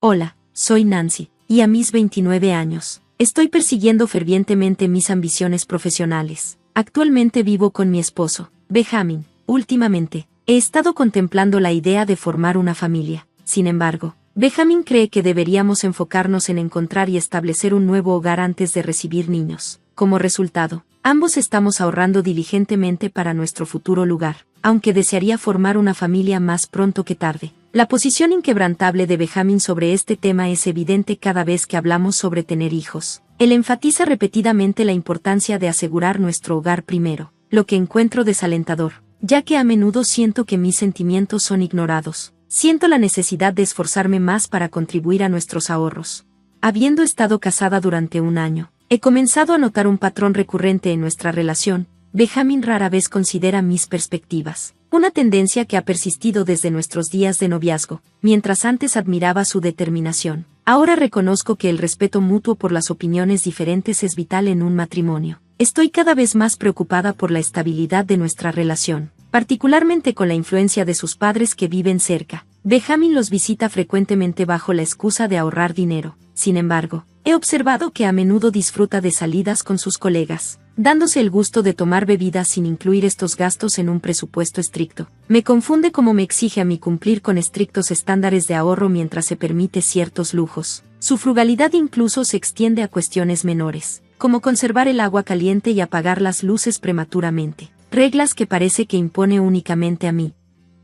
Hola, soy Nancy, y a mis 29 años, estoy persiguiendo fervientemente mis ambiciones profesionales. Actualmente vivo con mi esposo, Benjamin. Últimamente, he estado contemplando la idea de formar una familia. Sin embargo, Benjamin cree que deberíamos enfocarnos en encontrar y establecer un nuevo hogar antes de recibir niños. Como resultado, ambos estamos ahorrando diligentemente para nuestro futuro lugar, aunque desearía formar una familia más pronto que tarde. La posición inquebrantable de Benjamin sobre este tema es evidente cada vez que hablamos sobre tener hijos. Él enfatiza repetidamente la importancia de asegurar nuestro hogar primero, lo que encuentro desalentador, ya que a menudo siento que mis sentimientos son ignorados. Siento la necesidad de esforzarme más para contribuir a nuestros ahorros. Habiendo estado casada durante un año, he comenzado a notar un patrón recurrente en nuestra relación. Benjamin rara vez considera mis perspectivas, una tendencia que ha persistido desde nuestros días de noviazgo. Mientras antes admiraba su determinación, ahora reconozco que el respeto mutuo por las opiniones diferentes es vital en un matrimonio. Estoy cada vez más preocupada por la estabilidad de nuestra relación, particularmente con la influencia de sus padres que viven cerca. Benjamin los visita frecuentemente bajo la excusa de ahorrar dinero. Sin embargo, he observado que a menudo disfruta de salidas con sus colegas, dándose el gusto de tomar bebidas sin incluir estos gastos en un presupuesto estricto. Me confunde cómo me exige a mí cumplir con estrictos estándares de ahorro mientras se permite ciertos lujos. Su frugalidad incluso se extiende a cuestiones menores, como conservar el agua caliente y apagar las luces prematuramente, reglas que parece que impone únicamente a mí.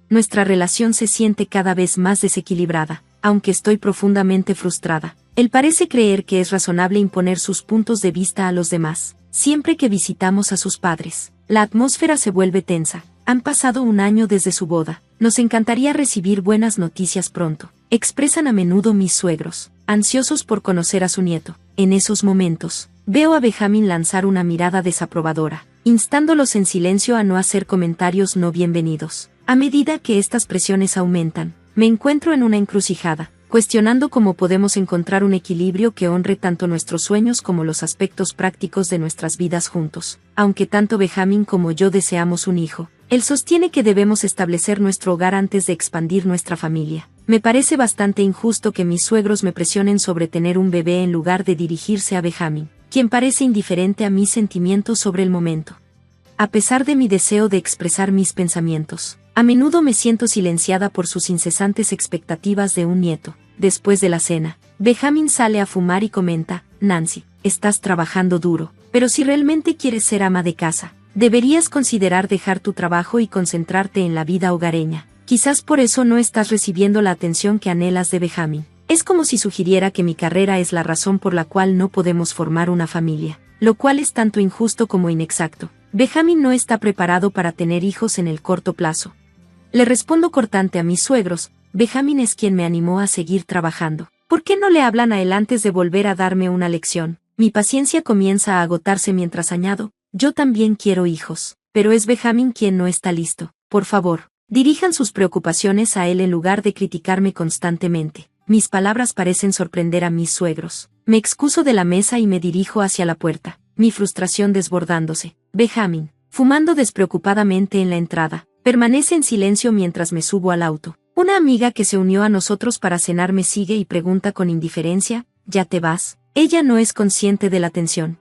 Nuestra relación se siente cada vez más desequilibrada, aunque estoy profundamente frustrada. Él parece creer que es razonable imponer sus puntos de vista a los demás. Siempre que visitamos a sus padres, la atmósfera se vuelve tensa. Han pasado un año desde su boda. Nos encantaría recibir buenas noticias pronto, expresan a menudo mis suegros, ansiosos por conocer a su nieto. En esos momentos, veo a Benjamin lanzar una mirada desaprobadora, instándolos en silencio a no hacer comentarios no bienvenidos. A medida que estas presiones aumentan, me encuentro en una encrucijada, cuestionando cómo podemos encontrar un equilibrio que honre tanto nuestros sueños como los aspectos prácticos de nuestras vidas juntos. Aunque tanto Benjamin como yo deseamos un hijo, él sostiene que debemos establecer nuestro hogar antes de expandir nuestra familia. Me parece bastante injusto que mis suegros me presionen sobre tener un bebé en lugar de dirigirse a Benjamin, quien parece indiferente a mis sentimientos sobre el momento. A pesar de mi deseo de expresar mis pensamientos, a menudo me siento silenciada por sus incesantes expectativas de un nieto. Después de la cena, Benjamin sale a fumar y comenta: Nancy, estás trabajando duro, pero si realmente quieres ser ama de casa, deberías considerar dejar tu trabajo y concentrarte en la vida hogareña. Quizás por eso no estás recibiendo la atención que anhelas de Benjamin. Es como si sugiriera que mi carrera es la razón por la cual no podemos formar una familia, lo cual es tanto injusto como inexacto. Benjamin no está preparado para tener hijos en el corto plazo. Le respondo cortante a mis suegros: Benjamin es quien me animó a seguir trabajando. ¿Por qué no le hablan a él antes de volver a darme una lección? Mi paciencia comienza a agotarse mientras añado: yo también quiero hijos, pero es Benjamin quien no está listo. Por favor, dirijan sus preocupaciones a él en lugar de criticarme constantemente. Mis palabras parecen sorprender a mis suegros. Me excuso de la mesa y me dirijo hacia la puerta, mi frustración desbordándose. Benjamin, fumando despreocupadamente en la entrada, permanece en silencio mientras me subo al auto. Una amiga que se unió a nosotros para cenar me sigue y pregunta con indiferencia: ¿ya te vas? Ella no es consciente de la tensión.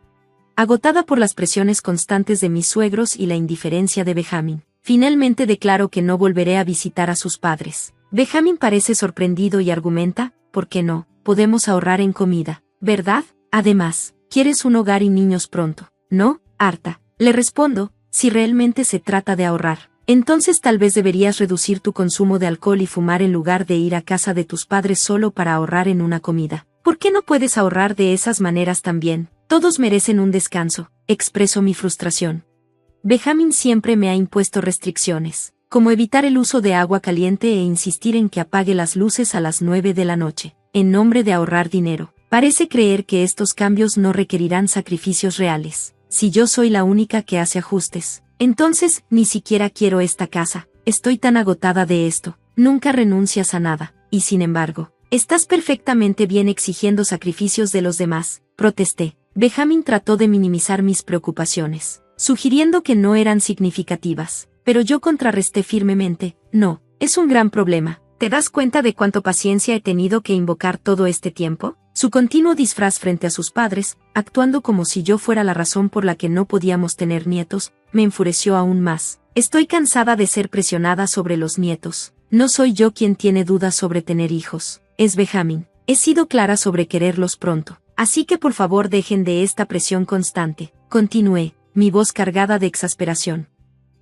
Agotada por las presiones constantes de mis suegros y la indiferencia de Benjamin, finalmente declaro que no volveré a visitar a sus padres. Benjamin parece sorprendido y argumenta: ¿por qué no? Podemos ahorrar en comida, ¿verdad? Además, ¿quieres un hogar y niños pronto? ¿No? Harta. Le respondo: si realmente se trata de ahorrar, entonces tal vez deberías reducir tu consumo de alcohol y fumar en lugar de ir a casa de tus padres solo para ahorrar en una comida. ¿Por qué no puedes ahorrar de esas maneras también? Todos merecen un descanso. Expreso mi frustración. Benjamin siempre me ha impuesto restricciones, como evitar el uso de agua caliente e insistir en que apague las luces a las 9 de la noche, en nombre de ahorrar dinero. Parece creer que estos cambios no requerirán sacrificios reales. Si yo soy la única que hace ajustes, entonces ni siquiera quiero esta casa. Estoy tan agotada de esto. Nunca renuncias a nada, y sin embargo, estás perfectamente bien exigiendo sacrificios de los demás, protesté. Benjamin trató de minimizar mis preocupaciones, sugiriendo que no eran significativas, pero yo contrarresté firmemente: no, es un gran problema. ¿Te das cuenta de cuánta paciencia he tenido que invocar todo este tiempo? Su continuo disfraz frente a sus padres, actuando como si yo fuera la razón por la que no podíamos tener nietos, me enfureció aún más. Estoy cansada de ser presionada sobre los nietos. No soy yo quien tiene dudas sobre tener hijos, es Benjamin. He sido clara sobre quererlos pronto. Así que por favor dejen de esta presión constante. Continué, mi voz cargada de exasperación.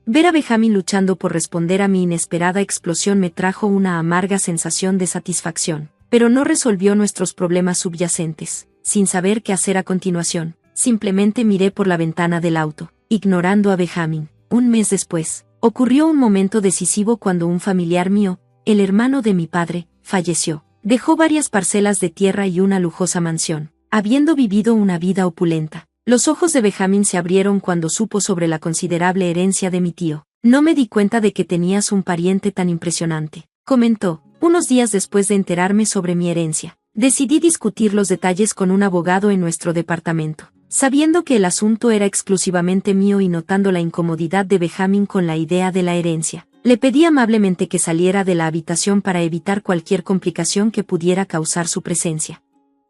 Ver a Benjamin luchando por responder a mi inesperada explosión me trajo una amarga sensación de satisfacción, pero no resolvió nuestros problemas subyacentes. Sin saber qué hacer a continuación, simplemente miré por la ventana del auto, ignorando a Benjamin. Un mes después, ocurrió un momento decisivo cuando un familiar mío, el hermano de mi padre, falleció. Dejó varias parcelas de tierra y una lujosa mansión, habiendo vivido una vida opulenta. Los ojos de Benjamin se abrieron cuando supo sobre la considerable herencia de mi tío. No me di cuenta de que tenías un pariente tan impresionante, comentó, unos días después de enterarme sobre mi herencia. Decidí discutir los detalles con un abogado en nuestro departamento, sabiendo que el asunto era exclusivamente mío y notando la incomodidad de Benjamin con la idea de la herencia. Le pedí amablemente que saliera de la habitación para evitar cualquier complicación que pudiera causar su presencia.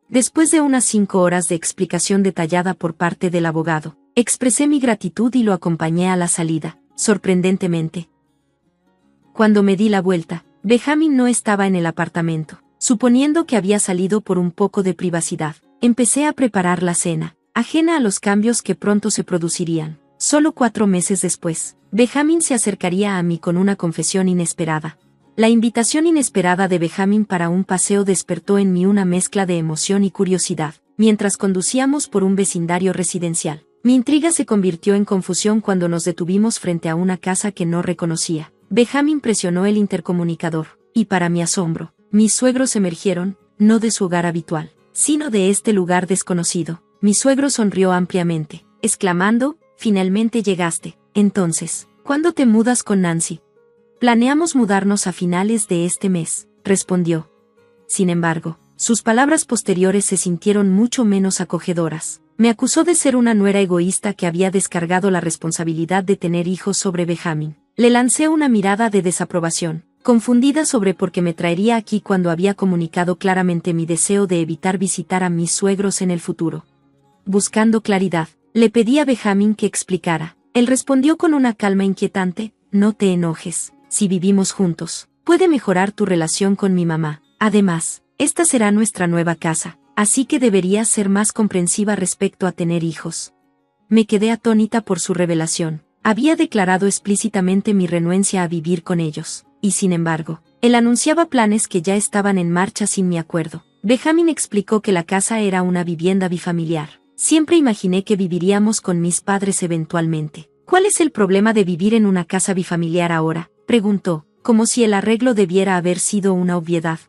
Después de unas 5 horas de explicación detallada por parte del abogado, expresé mi gratitud y lo acompañé a la salida. Sorprendentemente, cuando me di la vuelta, Benjamin no estaba en el apartamento. Suponiendo que había salido por un poco de privacidad, empecé a preparar la cena, ajena a los cambios que pronto se producirían. Solo 4 meses después, Benjamin se acercaría a mí con una confesión inesperada. La invitación inesperada de Benjamin para un paseo despertó en mí una mezcla de emoción y curiosidad. Mientras conducíamos por un vecindario residencial, mi intriga se convirtió en confusión cuando nos detuvimos frente a una casa que no reconocía. Benjamin presionó el intercomunicador, y para mi asombro, mis suegros emergieron, no de su hogar habitual, sino de este lugar desconocido. Mi suegro sonrió ampliamente, exclamando, «Finalmente llegaste. Entonces, ¿cuándo te mudas con Nancy?» «Planeamos mudarnos a finales de este mes», respondió. Sin embargo, sus palabras posteriores se sintieron mucho menos acogedoras. Me acusó de ser una nuera egoísta que había descargado la responsabilidad de tener hijos sobre Benjamin. Le lancé una mirada de desaprobación, confundida sobre por qué me traería aquí cuando había comunicado claramente mi deseo de evitar visitar a mis suegros en el futuro. Buscando claridad, le pedí a Benjamin que explicara. Él respondió con una calma inquietante, «No te enojes, si vivimos juntos, puede mejorar tu relación con mi mamá. Además, esta será nuestra nueva casa, así que deberías ser más comprensiva respecto a tener hijos». Me quedé atónita por su revelación. Había declarado explícitamente mi renuencia a vivir con ellos, y sin embargo, él anunciaba planes que ya estaban en marcha sin mi acuerdo. Benjamin explicó que la casa era una vivienda bifamiliar. Siempre imaginé que viviríamos con mis padres eventualmente. «¿Cuál es el problema de vivir en una casa bifamiliar ahora?», preguntó, como si el arreglo debiera haber sido una obviedad.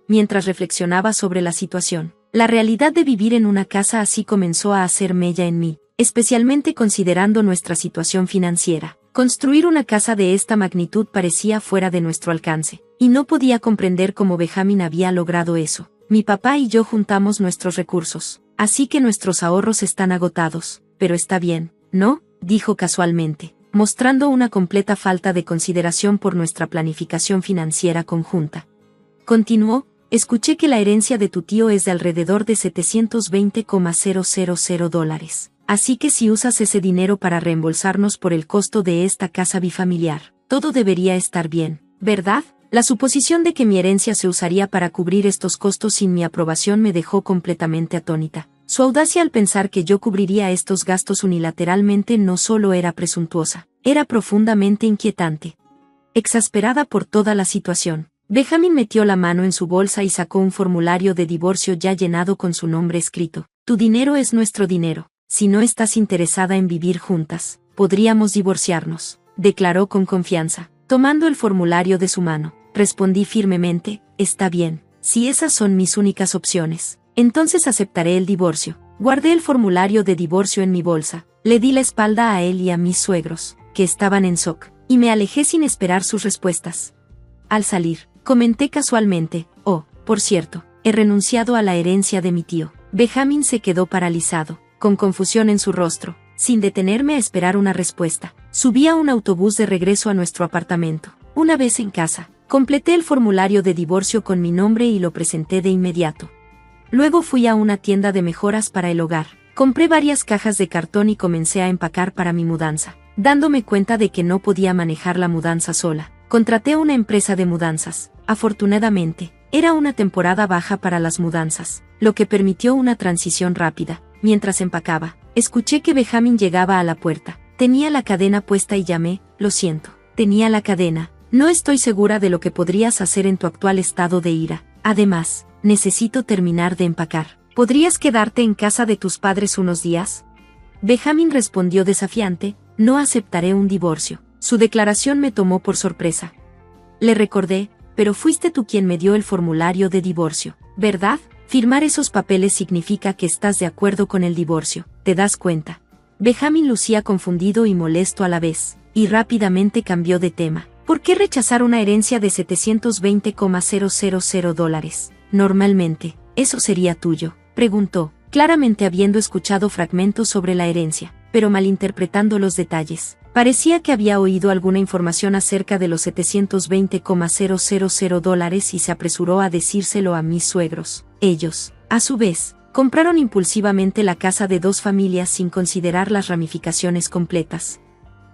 Mientras reflexionaba sobre la situación, la realidad de vivir en una casa así comenzó a hacer mella en mí, especialmente considerando nuestra situación financiera. Construir una casa de esta magnitud parecía fuera de nuestro alcance, y no podía comprender cómo Benjamin había logrado eso. «Mi papá y yo juntamos nuestros recursos, así que nuestros ahorros están agotados, pero está bien, ¿no?», dijo casualmente, mostrando una completa falta de consideración por nuestra planificación financiera conjunta. Continuó, «Escuché que la herencia de tu tío es de alrededor de $720,000. Así que si usas ese dinero para reembolsarnos por el costo de esta casa bifamiliar, todo debería estar bien, ¿verdad?». La suposición de que mi herencia se usaría para cubrir estos costos sin mi aprobación me dejó completamente atónita. Su audacia al pensar que yo cubriría estos gastos unilateralmente no solo era presuntuosa, era profundamente inquietante. Exasperada por toda la situación, Benjamin metió la mano en su bolsa y sacó un formulario de divorcio ya llenado con su nombre escrito. «Tu dinero es nuestro dinero. Si no estás interesada en vivir juntas, podríamos divorciarnos», declaró con confianza, tomando el formulario de su mano. Respondí firmemente, «Está bien, si esas son mis únicas opciones, entonces aceptaré el divorcio». Guardé el formulario de divorcio en mi bolsa, le di la espalda a él y a mis suegros, que estaban en shock, y me alejé sin esperar sus respuestas. Al salir, comenté casualmente, «Oh, por cierto, he renunciado a la herencia de mi tío». Benjamin se quedó paralizado, con confusión en su rostro, sin detenerme a esperar una respuesta. Subí a un autobús de regreso a nuestro apartamento. Una vez en casa, Completé el formulario de divorcio con mi nombre y lo presenté de inmediato. Luego fui a una tienda de mejoras para el hogar. Compré varias cajas de cartón y comencé a empacar para mi mudanza. Dándome cuenta de que no podía manejar la mudanza sola, contraté una empresa de mudanzas. Afortunadamente, era una temporada baja para las mudanzas, lo que permitió una transición rápida. Mientras empacaba, escuché que Benjamin llegaba a la puerta. Tenía la cadena puesta y llamé. Lo siento, tenía la cadena. No estoy segura de lo que podrías hacer en tu actual estado de ira. Además, necesito terminar de empacar. ¿Podrías quedarte en casa de tus padres unos días? Benjamin respondió desafiante. No aceptaré un divorcio. Su declaración me tomó por sorpresa. Le recordé, pero fuiste tú quien me dio el formulario de divorcio, ¿verdad? Firmar esos papeles significa que estás de acuerdo con el divorcio, ¿te das cuenta? Benjamin lucía confundido y molesto a la vez, y rápidamente cambió de tema. ¿Por qué rechazar una herencia de $720,000? Normalmente, eso sería tuyo, preguntó, claramente habiendo escuchado fragmentos sobre la herencia, pero malinterpretando los detalles. Parecía que había oído alguna información acerca de los $720,000 y se apresuró a decírselo a mis suegros. Ellos, a su vez, compraron impulsivamente la casa de 2 familias sin considerar las ramificaciones completas.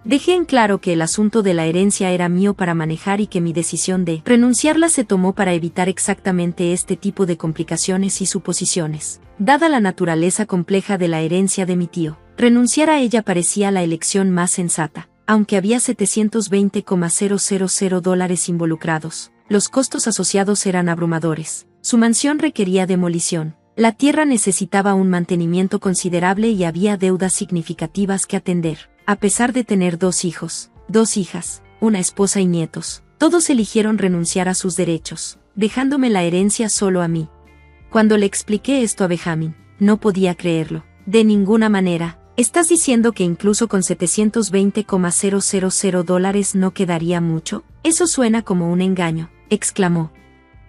Dejé en claro que el asunto de la herencia era mío para manejar y que mi decisión de renunciarla se tomó para evitar exactamente este tipo de complicaciones y suposiciones. Dada la naturaleza compleja de la herencia de mi tío, renunciar a ella parecía la elección más sensata. Aunque había $720,000 involucrados, los costos asociados eran abrumadores. Su mansión requería demolición. La tierra necesitaba un mantenimiento considerable y había deudas significativas que atender. A pesar de tener 2 hijos, 2 hijas, una esposa y nietos, todos eligieron renunciar a sus derechos, dejándome la herencia solo a mí. Cuando le expliqué esto a Benjamin, no podía creerlo. De ninguna manera. ¿Estás diciendo que incluso con $720,000 no quedaría mucho? Eso suena como un engaño, exclamó.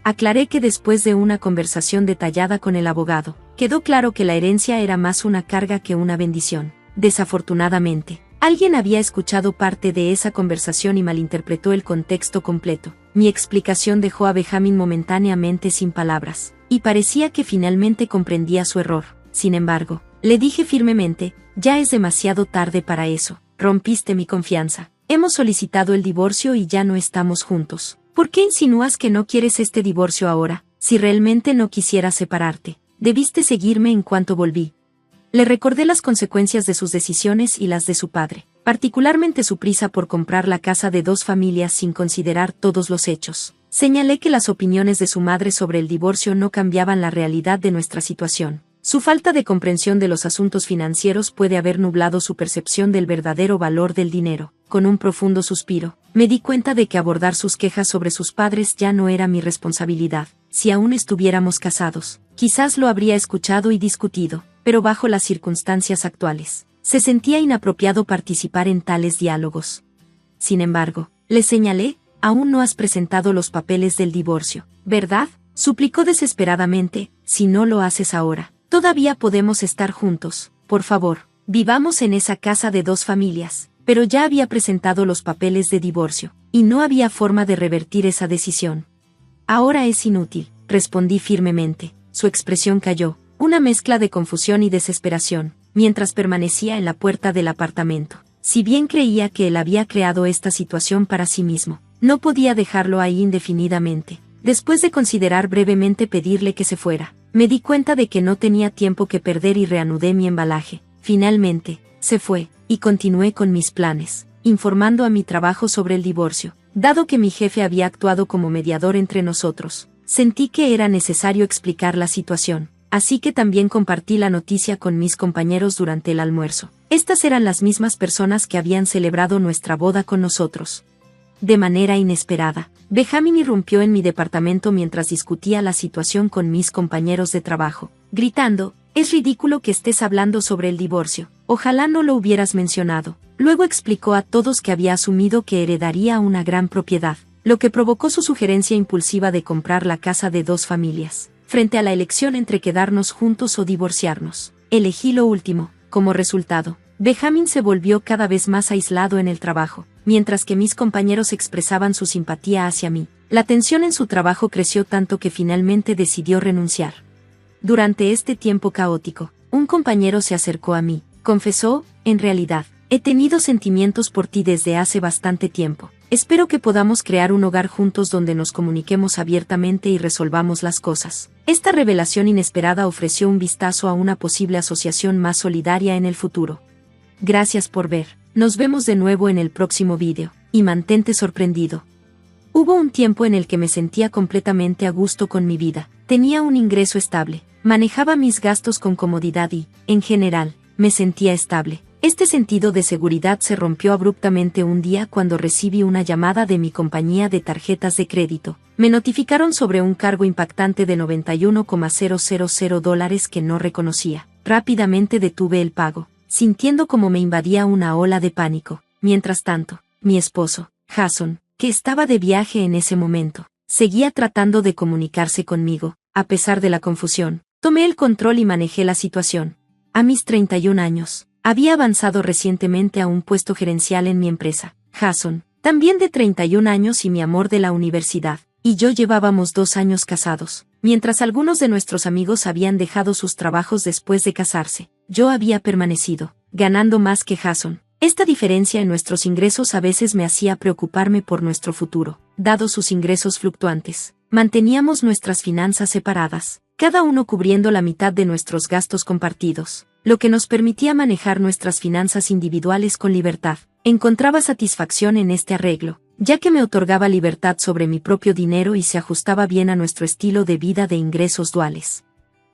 Aclaré que después de una conversación detallada con el abogado, quedó claro que la herencia era más una carga que una bendición. Desafortunadamente, alguien había escuchado parte de esa conversación y malinterpretó el contexto completo. Mi explicación dejó a Benjamin momentáneamente sin palabras, y parecía que finalmente comprendía su error. Sin embargo, le dije firmemente, ya es demasiado tarde para eso, rompiste mi confianza. Hemos solicitado el divorcio y ya no estamos juntos. ¿Por qué insinúas que no quieres este divorcio ahora? Si realmente no quisieras separarte, debiste seguirme en cuanto volví. Le recordé las consecuencias de sus decisiones y las de su padre, particularmente su prisa por comprar la casa de 2 familias sin considerar todos los hechos. Señalé que las opiniones de su madre sobre el divorcio no cambiaban la realidad de nuestra situación. Su falta de comprensión de los asuntos financieros puede haber nublado su percepción del verdadero valor del dinero. Con un profundo suspiro, me di cuenta de que abordar sus quejas sobre sus padres ya no era mi responsabilidad. Si aún estuviéramos casados, quizás lo habría escuchado y discutido, pero bajo las circunstancias actuales, se sentía inapropiado participar en tales diálogos. Sin embargo, le señalé, aún no has presentado los papeles del divorcio, ¿verdad? Suplicó desesperadamente, si no lo haces ahora, todavía podemos estar juntos, por favor, vivamos en esa casa de 2 familias. Pero ya había presentado los papeles de divorcio, y no había forma de revertir esa decisión. Ahora es inútil, respondí firmemente. Su expresión cayó, una mezcla de confusión y desesperación, mientras permanecía en la puerta del apartamento. Si bien creía que él había creado esta situación para sí mismo, no podía dejarlo ahí indefinidamente. Después de considerar brevemente pedirle que se fuera, me di cuenta de que no tenía tiempo que perder y reanudé mi embalaje. Finalmente, se fue, y continué con mis planes, informando a mi trabajo sobre el divorcio. Dado que mi jefe había actuado como mediador entre nosotros, sentí que era necesario explicar la situación, así que también compartí la noticia con mis compañeros durante el almuerzo. Estas eran las mismas personas que habían celebrado nuestra boda con nosotros. De manera inesperada, Benjamin irrumpió en mi departamento mientras discutía la situación con mis compañeros de trabajo, gritando, «Es ridículo que estés hablando sobre el divorcio, ojalá no lo hubieras mencionado». Luego explicó a todos que había asumido que heredaría una gran propiedad, lo que provocó su sugerencia impulsiva de comprar la casa de 2 familias. Frente a la elección entre quedarnos juntos o divorciarnos, elegí lo último. Como resultado, Benjamin se volvió cada vez más aislado en el trabajo, mientras que mis compañeros expresaban su simpatía hacia mí. La tensión en su trabajo creció tanto que finalmente decidió renunciar. Durante este tiempo caótico, un compañero se acercó a mí, confesó, en realidad, he tenido sentimientos por ti desde hace bastante tiempo. Espero que podamos crear un hogar juntos donde nos comuniquemos abiertamente y resolvamos las cosas. Esta revelación inesperada ofreció un vistazo a una posible asociación más solidaria en el futuro. Gracias por ver. Nos vemos de nuevo en el próximo vídeo, y mantente sorprendido. Hubo un tiempo en el que me sentía completamente a gusto con mi vida. Tenía un ingreso estable, manejaba mis gastos con comodidad y, en general, me sentía estable. Este sentido de seguridad se rompió abruptamente un día cuando recibí una llamada de mi compañía de tarjetas de crédito. Me notificaron sobre un cargo impactante de $91,000 que no reconocía. Rápidamente detuve el pago, sintiendo como me invadía una ola de pánico. Mientras tanto, mi esposo, Jason, que estaba de viaje en ese momento, seguía tratando de comunicarse conmigo. A pesar de la confusión, tomé el control y manejé la situación. A mis 31 años, había avanzado recientemente a un puesto gerencial en mi empresa. Jason, también de 31 años y mi amor de la universidad, y yo llevábamos 2 años casados. Mientras algunos de nuestros amigos habían dejado sus trabajos después de casarse, yo había permanecido, ganando más que Jason. Esta diferencia en nuestros ingresos a veces me hacía preocuparme por nuestro futuro. Dado sus ingresos fluctuantes, manteníamos nuestras finanzas separadas, cada uno cubriendo la mitad de nuestros gastos compartidos, lo que nos permitía manejar nuestras finanzas individuales con libertad. Encontraba satisfacción en este arreglo, ya que me otorgaba libertad sobre mi propio dinero y se ajustaba bien a nuestro estilo de vida de ingresos duales.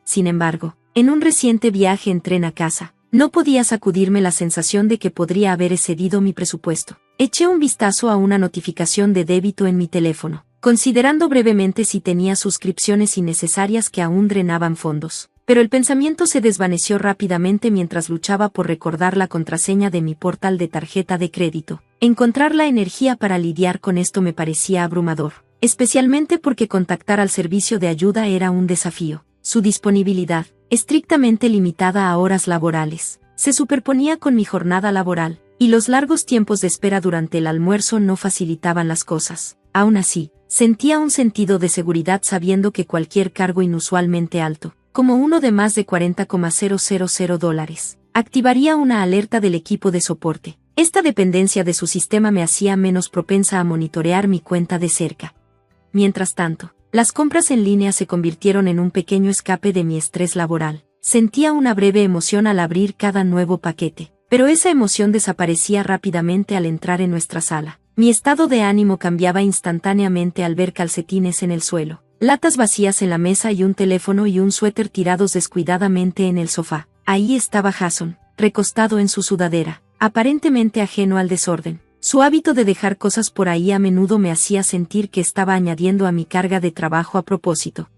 Sin embargo, en un reciente viaje en tren a casa, no podía sacudirme la sensación de que podría haber excedido mi presupuesto. Eché un vistazo a una notificación de débito en mi teléfono, considerando brevemente si tenía suscripciones innecesarias que aún drenaban fondos. Pero el pensamiento se desvaneció rápidamente mientras luchaba por recordar la contraseña de mi portal de tarjeta de crédito. Encontrar la energía para lidiar con esto me parecía abrumador, especialmente porque contactar al servicio de ayuda era un desafío. Su disponibilidad, estrictamente limitada a horas laborales, se superponía con mi jornada laboral, y los largos tiempos de espera durante el almuerzo no facilitaban las cosas. Aún así, sentía un sentido de seguridad sabiendo que cualquier cargo inusualmente alto, como uno de más de $40,000, activaría una alerta del equipo de soporte. Esta dependencia de su sistema me hacía menos propensa a monitorear mi cuenta de cerca. Mientras tanto, las compras en línea se convirtieron en un pequeño escape de mi estrés laboral. Sentía una breve emoción al abrir cada nuevo paquete, pero esa emoción desaparecía rápidamente al entrar en nuestra sala. Mi estado de ánimo cambiaba instantáneamente al ver calcetines en el suelo, latas vacías en la mesa y un teléfono y un suéter tirados descuidadamente en el sofá. Ahí estaba Jason, recostado en su sudadera, aparentemente ajeno al desorden. Su hábito de dejar cosas por ahí a menudo me hacía sentir que estaba añadiendo a mi carga de trabajo a propósito.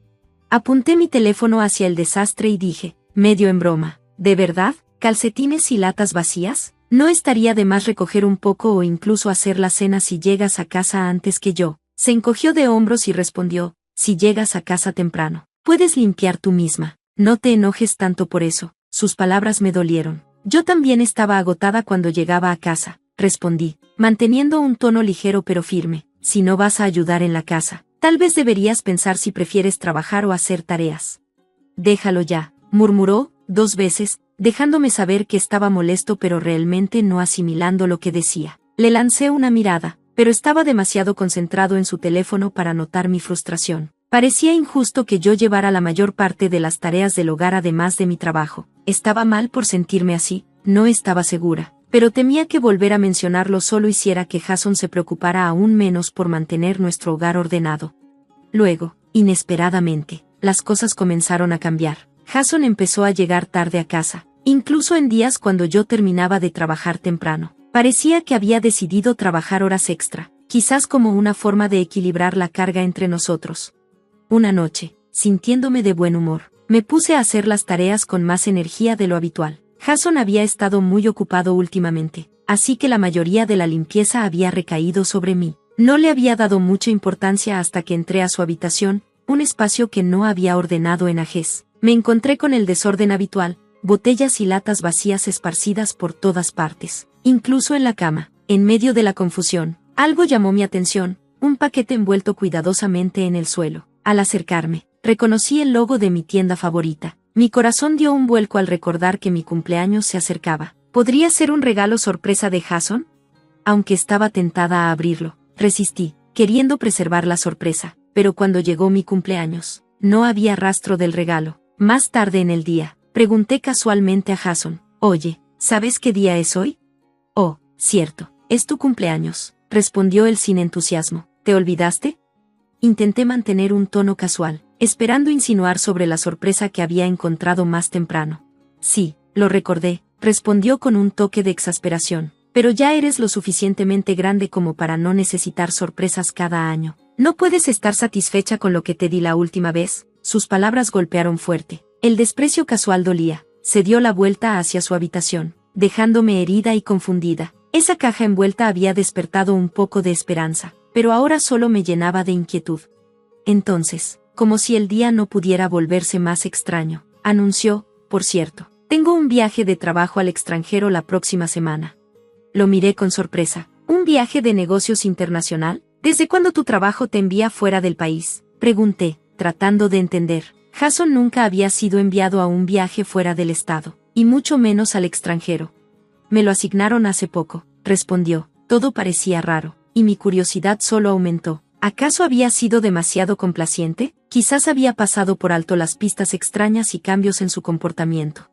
Apunté mi teléfono hacia el desastre y dije, medio en broma, ¿de verdad? ¿Calcetines y latas vacías? ¿No estaría de más recoger un poco o incluso hacer la cena si llegas a casa antes que yo? Se encogió de hombros y respondió, si llegas a casa temprano, puedes limpiar tú misma. No te enojes tanto por eso. Sus palabras me dolieron. Yo también estaba agotada cuando llegaba a casa, respondí, manteniendo un tono ligero pero firme. Si no vas a ayudar en la casa, tal vez deberías pensar si prefieres trabajar o hacer tareas. Déjalo ya, murmuró, 2 veces, dejándome saber que estaba molesto pero realmente no asimilando lo que decía. Le lancé una mirada, pero estaba demasiado concentrado en su teléfono para notar mi frustración. Parecía injusto que yo llevara la mayor parte de las tareas del hogar además de mi trabajo. ¿Estaba mal por sentirme así? No estaba segura, pero temía que volver a mencionarlo solo hiciera que Jason se preocupara aún menos por mantener nuestro hogar ordenado. Luego, inesperadamente, las cosas comenzaron a cambiar. Jason empezó a llegar tarde a casa, incluso en días cuando yo terminaba de trabajar temprano. Parecía que había decidido trabajar horas extra, quizás como una forma de equilibrar la carga entre nosotros. Una noche, sintiéndome de buen humor, me puse a hacer las tareas con más energía de lo habitual. Jason había estado muy ocupado últimamente, así que la mayoría de la limpieza había recaído sobre mí. No le había dado mucha importancia hasta que entré a su habitación, un espacio que no había ordenado en ajes. Me encontré con el desorden habitual, botellas y latas vacías esparcidas por todas partes, incluso en la cama. En medio de la confusión, algo llamó mi atención, un paquete envuelto cuidadosamente en el suelo. Al acercarme, reconocí el logo de mi tienda favorita. Mi corazón dio un vuelco al recordar que mi cumpleaños se acercaba. ¿Podría ser un regalo sorpresa de Jason? Aunque estaba tentada a abrirlo, resistí, queriendo preservar la sorpresa, pero cuando llegó mi cumpleaños, no había rastro del regalo. Más tarde en el día, pregunté casualmente a Jason, «Oye, ¿sabes qué día es hoy?» «Oh, cierto, es tu cumpleaños», respondió él sin entusiasmo. «¿Te olvidaste?» Intenté mantener un tono casual, esperando insinuar sobre la sorpresa que había encontrado más temprano. «Sí, lo recordé», respondió con un toque de exasperación. «Pero ya eres lo suficientemente grande como para no necesitar sorpresas cada año. ¿No puedes estar satisfecha con lo que te di la última vez?» Sus palabras golpearon fuerte. El desprecio casual dolía. Se dio la vuelta hacia su habitación, dejándome herida y confundida. Esa caja envuelta había despertado un poco de esperanza, pero ahora solo me llenaba de inquietud. Entonces, como si el día no pudiera volverse más extraño, anunció, «Por cierto, tengo un viaje de trabajo al extranjero la próxima semana». Lo miré con sorpresa. ¿Un viaje de negocios internacional? ¿Desde cuándo tu trabajo te envía fuera del país?, pregunté, tratando de entender. Jason nunca había sido enviado a un viaje fuera del estado, y mucho menos al extranjero. «Me lo asignaron hace poco», respondió. Todo parecía raro, y mi curiosidad solo aumentó. ¿Acaso había sido demasiado complaciente? Quizás había pasado por alto las pistas extrañas y cambios en su comportamiento.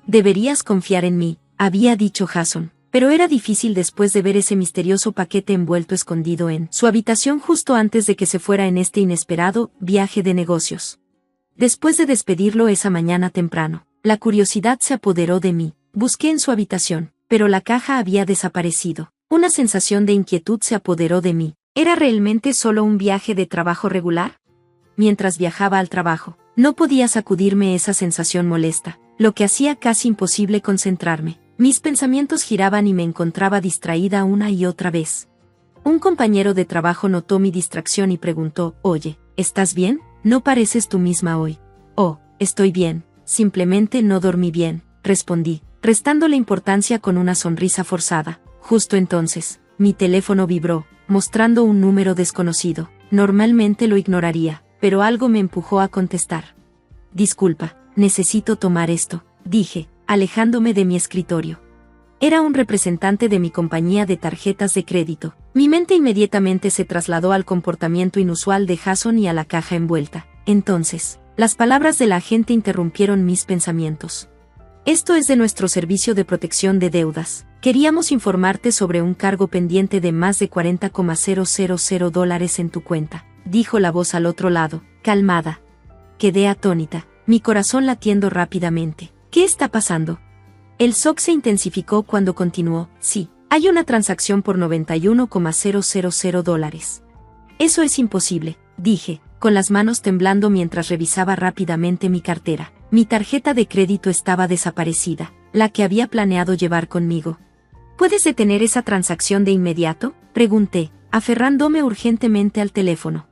«Deberías confiar en mí», había dicho Jason. Pero era difícil después de ver ese misterioso paquete envuelto escondido en su habitación justo antes de que se fuera en este inesperado viaje de negocios. Después de despedirlo esa mañana temprano, la curiosidad se apoderó de mí. Busqué en su habitación, pero la caja había desaparecido. Una sensación de inquietud se apoderó de mí. ¿Era realmente solo un viaje de trabajo regular? Mientras viajaba al trabajo, no podía sacudirme esa sensación molesta, lo que hacía casi imposible concentrarme. Mis pensamientos giraban y me encontraba distraída una y otra vez. Un compañero de trabajo notó mi distracción y preguntó, «Oye, ¿estás bien? No pareces tú misma hoy». «Oh, estoy bien, simplemente no dormí bien», respondí, restándole importancia con una sonrisa forzada. Justo entonces, mi teléfono vibró, mostrando un número desconocido. Normalmente lo ignoraría, pero algo me empujó a contestar. «Disculpa, necesito tomar esto», dije, alejándome de mi escritorio. Era un representante de mi compañía de tarjetas de crédito. Mi mente inmediatamente se trasladó al comportamiento inusual de Jason y a la caja envuelta. Entonces, las palabras del agente interrumpieron mis pensamientos. «Esto es de nuestro servicio de protección de deudas. Queríamos informarte sobre un cargo pendiente de más de $40,000 en tu cuenta», dijo la voz al otro lado, calmada. Quedé atónita, mi corazón latiendo rápidamente. ¿Qué está pasando? El shock se intensificó cuando continuó, «Sí, hay una transacción por $91,000. Eso es imposible», dije, con las manos temblando mientras revisaba rápidamente mi cartera. Mi tarjeta de crédito estaba desaparecida, la que había planeado llevar conmigo. «¿Puedes detener esa transacción de inmediato?», pregunté, aferrándome urgentemente al teléfono.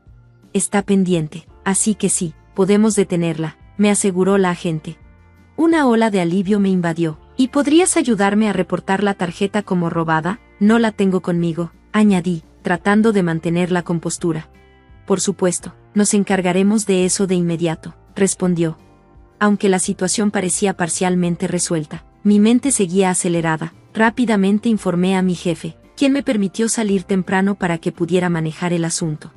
«Está pendiente, así que sí, podemos detenerla», me aseguró la agente. Una ola de alivio me invadió. «¿Y podrías ayudarme a reportar la tarjeta como robada?» «No la tengo conmigo», añadí, tratando de mantener la compostura. «Por supuesto, nos encargaremos de eso de inmediato», respondió. Aunque la situación parecía parcialmente resuelta, mi mente seguía acelerada. Rápidamente informé a mi jefe, quien me permitió salir temprano para que pudiera manejar el asunto.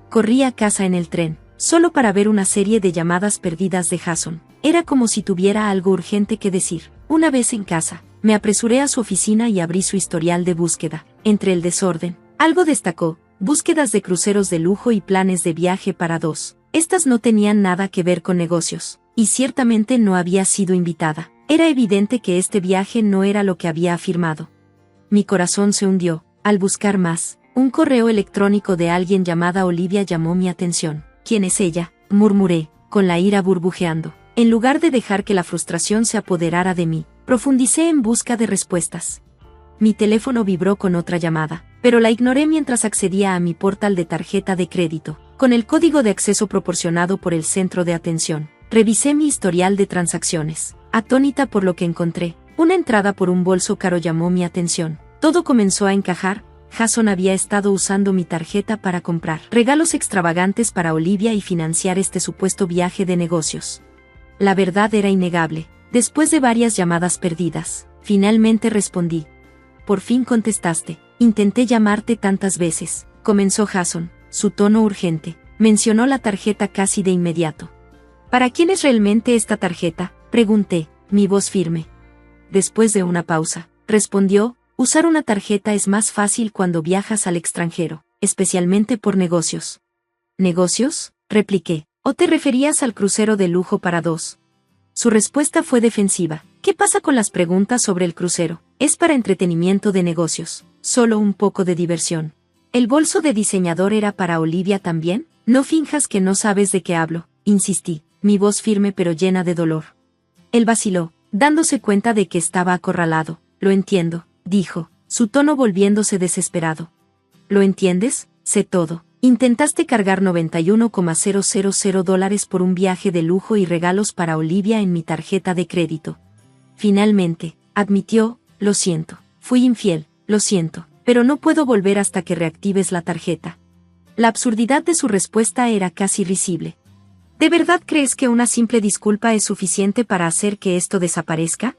Corrí a casa en el tren, solo para ver una serie de llamadas perdidas de Jason. Era como si tuviera algo urgente que decir. Una vez en casa, me apresuré a su oficina y abrí su historial de búsqueda. Entre el desorden, algo destacó: búsquedas de cruceros de lujo y planes de viaje para dos. Estas no tenían nada que ver con negocios, y ciertamente no había sido invitada. Era evidente que este viaje no era lo que había afirmado. Mi corazón se hundió. Al buscar más, un correo electrónico de alguien llamada Olivia llamó mi atención. «¿Quién es ella?», murmuré, con la ira burbujeando. En lugar de dejar que la frustración se apoderara de mí, profundicé en busca de respuestas. Mi teléfono vibró con otra llamada, pero la ignoré mientras accedía a mi portal de tarjeta de crédito, con el código de acceso proporcionado por el centro de atención. Revisé mi historial de transacciones. Atónita por lo que encontré, una entrada por un bolso caro llamó mi atención. Todo comenzó a encajar, Jason había estado usando mi tarjeta para comprar regalos extravagantes para Olivia y financiar este supuesto viaje de negocios. La verdad era innegable. Después de varias llamadas perdidas, finalmente respondí. Por fin contestaste. Intenté llamarte tantas veces, comenzó Jason, su tono urgente. Mencionó la tarjeta casi de inmediato. ¿Para quién es realmente esta tarjeta?, pregunté, mi voz firme. Después de una pausa, respondió, usar una tarjeta es más fácil cuando viajas al extranjero, especialmente por negocios. ¿Negocios?, repliqué. ¿O te referías al crucero de lujo para dos? Su respuesta fue defensiva. ¿Qué pasa con las preguntas sobre el crucero? Es para entretenimiento de negocios, solo un poco de diversión. ¿El bolso de diseñador era para Olivia también? No finjas que no sabes de qué hablo, insistí, mi voz firme pero llena de dolor. Él vaciló, dándose cuenta de que estaba acorralado. Lo entiendo, dijo, su tono volviéndose desesperado. ¿Lo entiendes? Sé todo. Intentaste cargar $91,000 por un viaje de lujo y regalos para Olivia en mi tarjeta de crédito. Finalmente, admitió, lo siento, fui infiel, lo siento, pero no puedo volver hasta que reactives la tarjeta. La absurdidad de su respuesta era casi risible. ¿De verdad crees que una simple disculpa es suficiente para hacer que esto desaparezca?,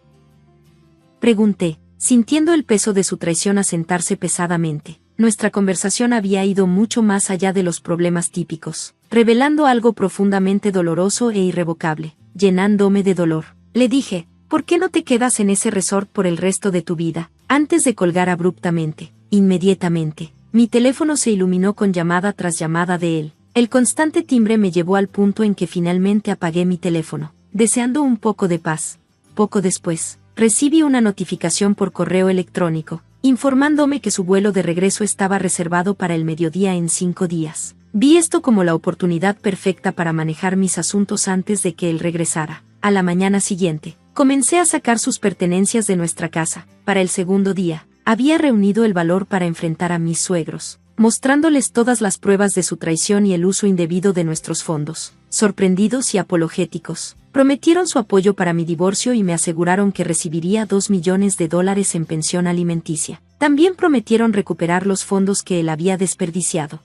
pregunté, sintiendo el peso de su traición asentarse pesadamente. Nuestra conversación había ido mucho más allá de los problemas típicos, revelando algo profundamente doloroso e irrevocable, llenándome de dolor. Le dije, ¿por qué no te quedas en ese resort por el resto de tu vida? Antes de colgar abruptamente, inmediatamente, mi teléfono se iluminó con llamada tras llamada de él. El constante timbre me llevó al punto en que finalmente apagué mi teléfono, deseando un poco de paz. Poco después, recibí una notificación por correo electrónico, informándome que su vuelo de regreso estaba reservado para el mediodía en 5 días. Vi esto como la oportunidad perfecta para manejar mis asuntos antes de que él regresara. A la mañana siguiente, comencé a sacar sus pertenencias de nuestra casa. Para el segundo día, había reunido el valor para enfrentar a mis suegros, mostrándoles todas las pruebas de su traición y el uso indebido de nuestros fondos. Sorprendidos y apologéticos, prometieron su apoyo para mi divorcio y me aseguraron que recibiría $2 millones en pensión alimenticia. También prometieron recuperar los fondos que él había desperdiciado.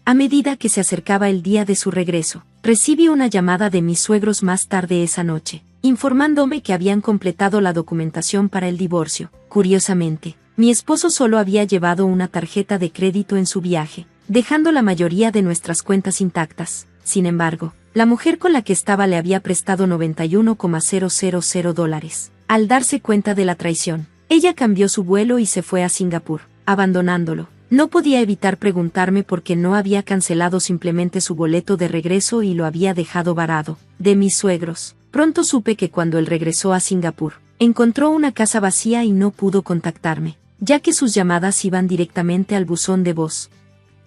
A medida que se acercaba el día de su regreso, recibí una llamada de mis suegros más tarde esa noche, informándome que habían completado la documentación para el divorcio. Curiosamente, mi esposo solo había llevado una tarjeta de crédito en su viaje, dejando la mayoría de nuestras cuentas intactas. Sin embargo, la mujer con la que estaba le había prestado $91,000. Al darse cuenta de la traición, ella cambió su vuelo y se fue a Singapur, abandonándolo. No podía evitar preguntarme por qué no había cancelado simplemente su boleto de regreso y lo había dejado varado. De mis suegros, pronto supe que cuando él regresó a Singapur, encontró una casa vacía y no pudo contactarme, ya que sus llamadas iban directamente al buzón de voz.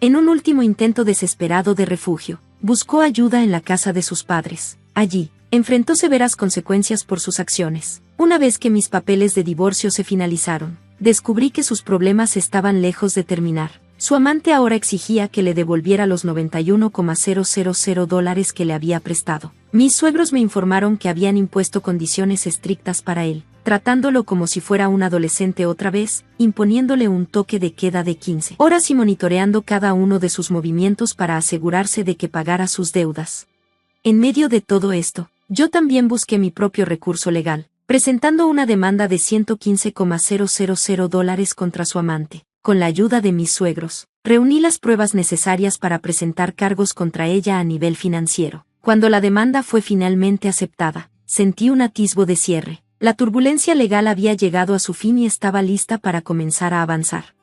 En un último intento desesperado de refugio, buscó ayuda en la casa de sus padres. Allí, enfrentó severas consecuencias por sus acciones. Una vez que mis papeles de divorcio se finalizaron, descubrí que sus problemas estaban lejos de terminar. Su amante ahora exigía que le devolviera los $91,000 que le había prestado. Mis suegros me informaron que habían impuesto condiciones estrictas para él, tratándolo como si fuera un adolescente otra vez, imponiéndole un toque de queda de 15 horas y monitoreando cada uno de sus movimientos para asegurarse de que pagara sus deudas. En medio de todo esto, yo también busqué mi propio recurso legal, presentando una demanda de $115,000 contra su amante. Con la ayuda de mis suegros, reuní las pruebas necesarias para presentar cargos contra ella a nivel financiero. Cuando la demanda fue finalmente aceptada, sentí un atisbo de cierre. La turbulencia legal había llegado a su fin y estaba lista para comenzar a avanzar.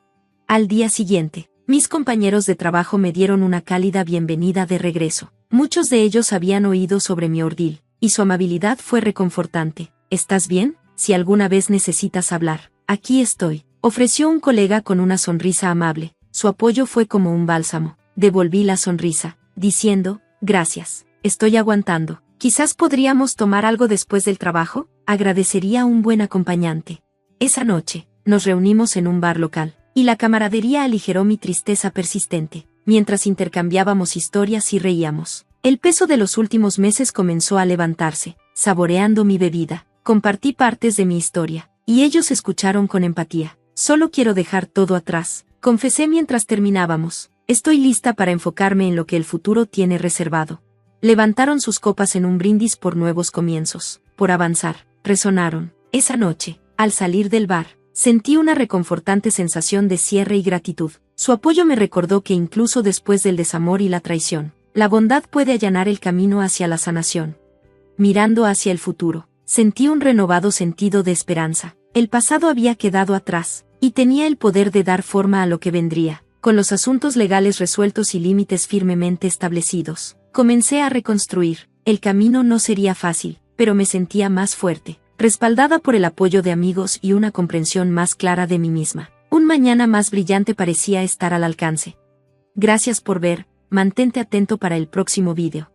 Al día siguiente, mis compañeros de trabajo me dieron una cálida bienvenida de regreso. Muchos de ellos habían oído sobre mi ordeal, y su amabilidad fue reconfortante. ¿Estás bien? Si alguna vez necesitas hablar, aquí estoy, ofreció un colega con una sonrisa amable. Su apoyo fue como un bálsamo. Devolví la sonrisa, diciendo, gracias, estoy aguantando. Quizás podríamos tomar algo después del trabajo, agradecería un buen acompañante. Esa noche, nos reunimos en un bar local, y la camaradería aligeró mi tristeza persistente, mientras intercambiábamos historias y reíamos. El peso de los últimos meses comenzó a levantarse. Saboreando mi bebida, compartí partes de mi historia, y ellos escucharon con empatía. Solo quiero dejar todo atrás, confesé mientras terminábamos. Estoy lista para enfocarme en lo que el futuro tiene reservado. Levantaron sus copas en un brindis por nuevos comienzos, por avanzar. Resonaron. Esa noche, al salir del bar, sentí una reconfortante sensación de cierre y gratitud. Su apoyo me recordó que incluso después del desamor y la traición, la bondad puede allanar el camino hacia la sanación. Mirando hacia el futuro, sentí un renovado sentido de esperanza. El pasado había quedado atrás, y tenía el poder de dar forma a lo que vendría. Con los asuntos legales resueltos y límites firmemente establecidos, comencé a reconstruir. El camino no sería fácil, pero me sentía más fuerte, respaldada por el apoyo de amigos y una comprensión más clara de mí misma. Un mañana más brillante parecía estar al alcance. Gracias por ver, mantente atento para el próximo vídeo.